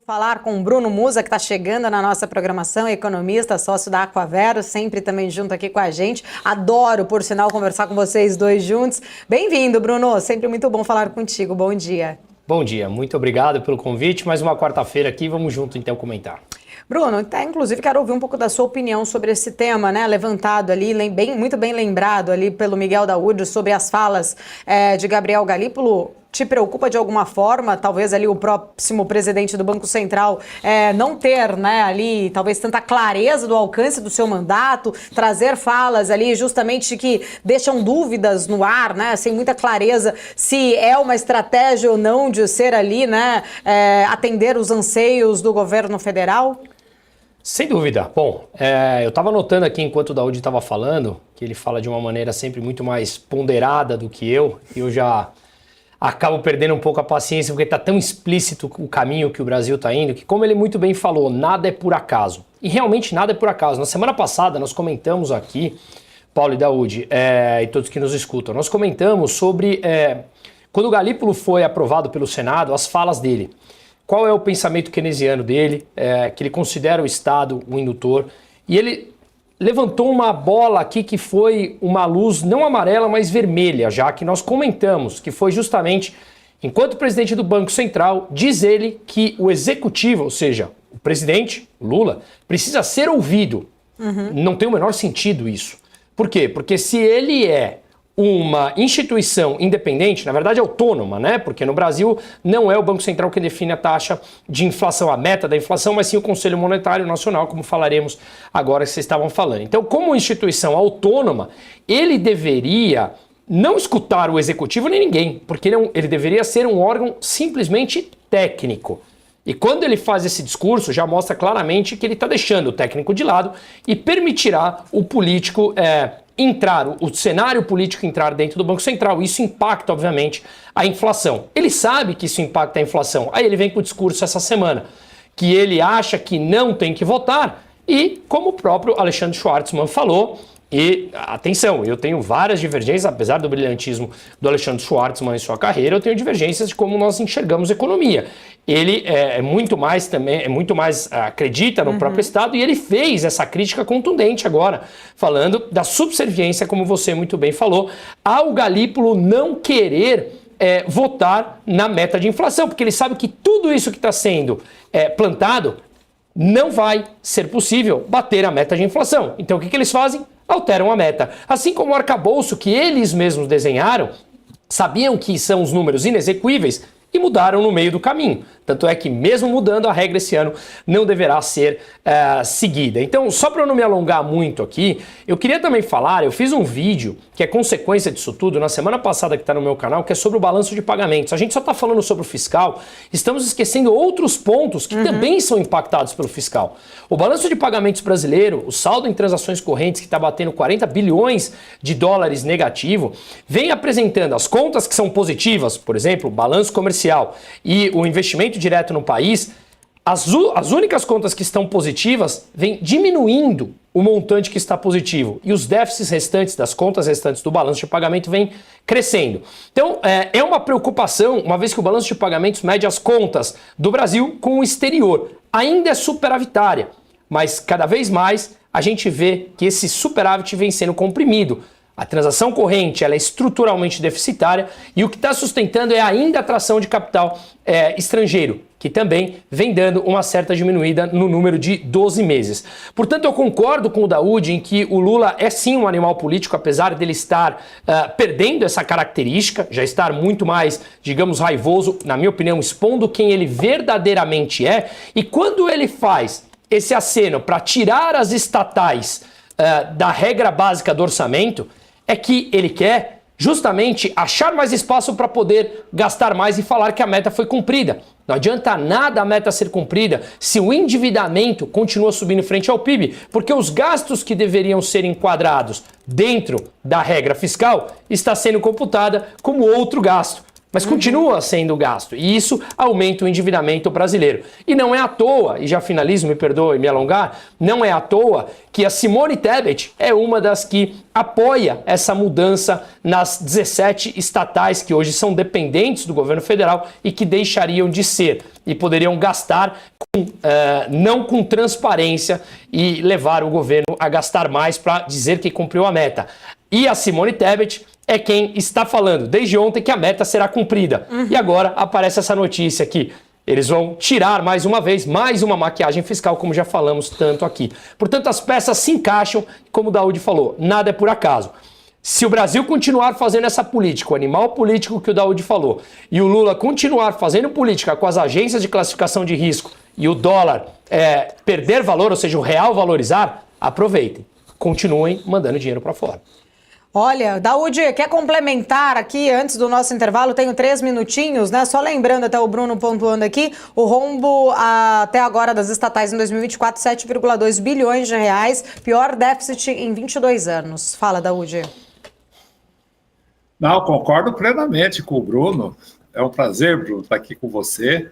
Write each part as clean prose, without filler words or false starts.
Falar com o Bruno Musa, que está chegando na nossa programação, economista, sócio da Aquavero, sempre também junto aqui com a gente. Adoro, por sinal, conversar com vocês dois juntos. Bem-vindo, Bruno. Sempre muito bom falar contigo. Bom dia. Bom dia. Muito obrigado pelo convite. Mais uma quarta-feira aqui. Vamos junto, então, comentar. Bruno, inclusive quero ouvir um pouco da sua opinião sobre esse tema, né, levantado ali, muito bem lembrado ali pelo Miguel Daoud sobre as falas de Gabriel Galípolo. Te preocupa de alguma forma, talvez ali o próximo presidente do Banco Central não ter, né, ali talvez tanta clareza do alcance do seu mandato, trazer falas ali justamente que deixam dúvidas no ar, né, sem muita clareza se é uma estratégia ou não de ser ali, né, atender os anseios do governo federal? Sem dúvida. Bom, eu estava notando aqui enquanto o Daoud estava falando, que ele fala de uma maneira sempre muito mais ponderada do que eu, e eu já acabo perdendo um pouco a paciência, porque está tão explícito o caminho que o Brasil está indo, que como ele muito bem falou, nada é por acaso. E realmente nada é por acaso. Na semana passada nós comentamos aqui, Paulo e Daoud, e todos que nos escutam, nós comentamos sobre quando o Galípolo foi aprovado pelo Senado, as falas dele. Qual é o pensamento keynesiano dele, que ele considera o Estado um indutor, e ele levantou uma bola aqui que foi uma luz não amarela, mas vermelha, já que nós comentamos, que foi justamente, enquanto presidente do Banco Central, diz ele que o executivo, ou seja, o presidente, Lula, precisa ser ouvido. Não tem o menor sentido isso. Por quê? Porque se ele é uma instituição independente, na verdade autônoma, né? Porque no Brasil não é o Banco Central que define a taxa de inflação, a meta da inflação, mas sim o Conselho Monetário Nacional, como falaremos agora que vocês estavam falando. Então, como instituição autônoma, ele deveria não escutar o executivo nem ninguém, porque ele deveria ser um órgão simplesmente técnico. E quando ele faz esse discurso, já mostra claramente que ele está deixando o técnico de lado e permitirá o político entrar, o cenário político entrar dentro do Banco Central. Isso impacta, obviamente, a inflação. Ele sabe que isso impacta a inflação. Aí ele vem com o discurso essa semana, que ele acha que não tem que votar e, como o próprio Alexandre Schwartzman falou, e atenção, eu tenho várias divergências, apesar do brilhantismo do Alexandre Schwartzman em sua carreira, eu tenho divergências de como nós enxergamos economia. Ele é muito mais acredita no próprio Estado, e ele fez essa crítica contundente agora, falando da subserviência, como você muito bem falou, ao Galípolo não querer votar na meta de inflação, porque ele sabe que tudo isso que está sendo plantado não vai ser possível bater a meta de inflação. Então o que eles fazem? Alteram a meta. Assim como o arcabouço que eles mesmos desenharam, sabiam que são os números inexequíveis e mudaram no meio do caminho. Tanto é que mesmo mudando, a regra esse ano não deverá ser seguida. Então, só para eu não me alongar muito aqui, eu queria também falar, eu fiz um vídeo que é consequência disso tudo, na semana passada que está no meu canal, que é sobre o balanço de pagamentos. A gente só está falando sobre o fiscal, estamos esquecendo outros pontos que também são impactados pelo fiscal. O balanço de pagamentos brasileiro, o saldo em transações correntes que está batendo 40 bilhões de dólares negativo, vem apresentando as contas que são positivas, por exemplo, o balanço comercial e o investimento direto no país. As únicas contas que estão positivas vêm diminuindo o montante que está positivo e os déficits restantes das contas restantes do balanço de pagamento vêm crescendo. Então é uma preocupação, uma vez que o balanço de pagamentos mede as contas do Brasil com o exterior. Ainda é superavitária, mas cada vez mais a gente vê que esse superávit vem sendo comprimido. A transação corrente ela é estruturalmente deficitária e o que está sustentando é ainda a atração de capital estrangeiro, que também vem dando uma certa diminuída no número de 12 meses. Portanto, eu concordo com o Daoud em que o Lula é sim um animal político, apesar dele estar perdendo essa característica, já estar muito mais, digamos, raivoso, na minha opinião, expondo quem ele verdadeiramente é. E quando ele faz esse aceno para tirar as estatais da regra básica do orçamento, é que ele quer justamente achar mais espaço para poder gastar mais e falar que a meta foi cumprida. Não adianta nada a meta ser cumprida se o endividamento continua subindo frente ao PIB, porque os gastos que deveriam ser enquadrados dentro da regra fiscal está sendo computada como outro gasto. mas continua sendo gasto. E isso aumenta o endividamento brasileiro. E não é à toa, e já finalizo, me perdoe me alongar, não é à toa que a Simone Tebet é uma das que apoia essa mudança nas 17 estatais que hoje são dependentes do governo federal e que deixariam de ser e poderiam gastar não com transparência e levar o governo a gastar mais para dizer que cumpriu a meta. E a Simone Tebet é quem está falando desde ontem que a meta será cumprida. E agora aparece essa notícia aqui. Eles vão tirar mais uma vez, mais uma maquiagem fiscal, como já falamos tanto aqui. Portanto, as peças se encaixam, como o Daoud falou, nada é por acaso. Se o Brasil continuar fazendo essa política, o animal político que o Daoud falou, e o Lula continuar fazendo política com as agências de classificação de risco e o dólar perder valor, ou seja, o real valorizar, aproveitem. Continuem mandando dinheiro para fora. Olha, Daoud, quer complementar aqui, antes do nosso intervalo, tenho 3 minutinhos, né? Só lembrando, até o Bruno pontuando aqui, o rombo até agora das estatais em 2024, 7,2 bilhões de reais, pior déficit em 22 anos. Fala, Daoud. Não, concordo plenamente com o Bruno. É um prazer, Bruno, estar aqui com você.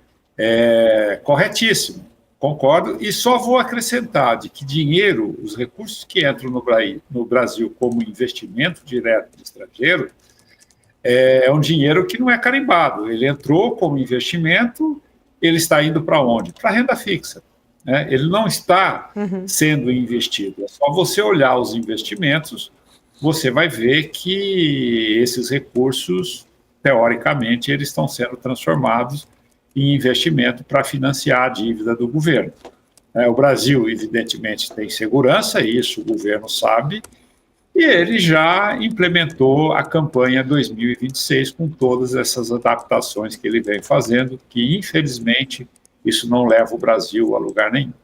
Corretíssimo, concordo. E só vou acrescentar de que dinheiro, os recursos que entram no Brasil como investimento direto do estrangeiro, é um dinheiro que não é carimbado. Ele entrou como investimento, ele está indo para onde? Para a renda fixa. Né? Ele não está sendo investido. É só você olhar os investimentos, você vai ver que esses recursos, teoricamente, eles estão sendo transformados em investimento para financiar a dívida do governo. O Brasil, evidentemente, tem segurança, isso o governo sabe, e ele já implementou a campanha 2026 com todas essas adaptações que ele vem fazendo, que, infelizmente, isso não leva o Brasil a lugar nenhum.